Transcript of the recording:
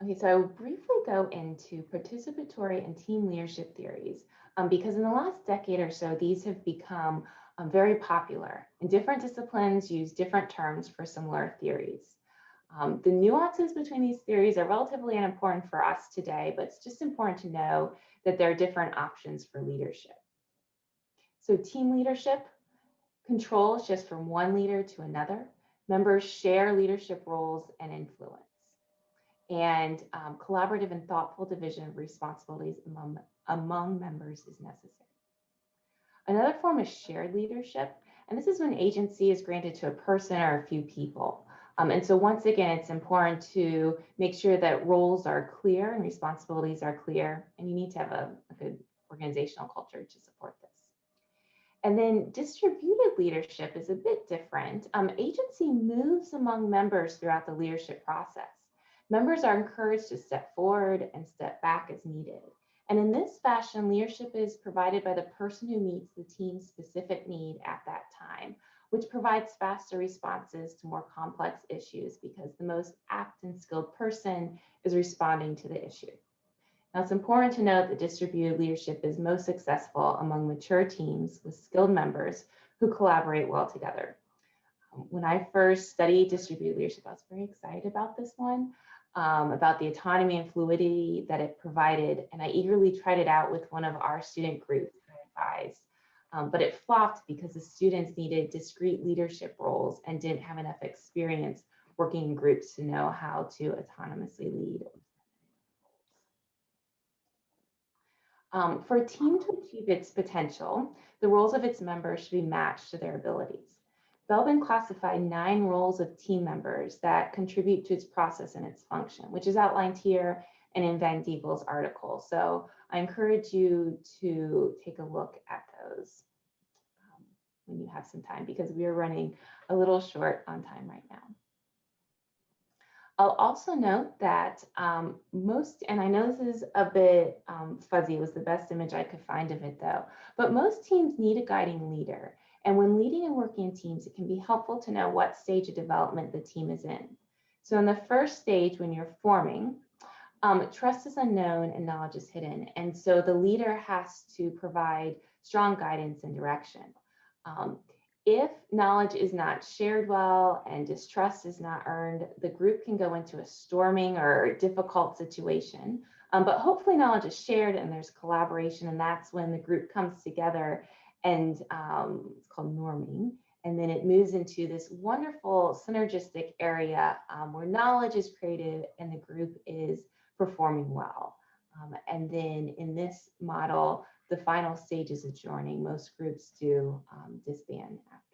Okay, so I will briefly go into participatory and team leadership theories because in the last decade or so, these have become very popular, and different disciplines use different terms for similar theories. The nuances between these theories are relatively unimportant for us today, but it's just important to know that there are different options for leadership. So team leadership, control shifts from one leader to another. Members share leadership roles and influence. And collaborative and thoughtful division of responsibilities among members is necessary. Another form is shared leadership, and this is when agency is granted to a person or a few people. And so once again, it's important to make sure that roles are clear and responsibilities are clear, and you need to have a good organizational culture to support this. And then distributed leadership is a bit different. Agency moves among members throughout the leadership process. Members are encouraged to step forward and step back as needed. And in this fashion, leadership is provided by the person who meets the team's specific need at that time, which provides faster responses to more complex issues because the most apt and skilled person is responding to the issue. Now, it's important to note that distributed leadership is most successful among mature teams with skilled members who collaborate well together. When I first studied distributed leadership, I was very excited about this one, about the autonomy and fluidity that it provided. And I eagerly tried it out with one of our student groups that I advised. But it flopped because the students needed discrete leadership roles and didn't have enough experience working in groups to know how to autonomously lead. For a team to achieve its potential, the roles of its members should be matched to their abilities. Belbin classified 9 roles of team members that contribute to its process and its function, which is outlined here and in Van Diegel's article. So I encourage you to take a look at those when you have some time, because we are running a little short on time right now. I'll also note that most, and I know this is a bit fuzzy, it was the best image I could find of it though, but most teams need a guiding leader. And when leading and working in teams, it can be helpful to know what stage of development the team is in. So in the first stage, when you're forming, trust is unknown and knowledge is hidden. And so the leader has to provide strong guidance and direction. If knowledge is not shared well and distrust is not earned, the group can go into a storming or difficult situation. But hopefully knowledge is shared and there's collaboration, and that's when the group comes together and it's called norming. And then it moves into this wonderful synergistic area where knowledge is created and the group is performing well. And then in this model, the final stage is adjourning. Most groups do disband after.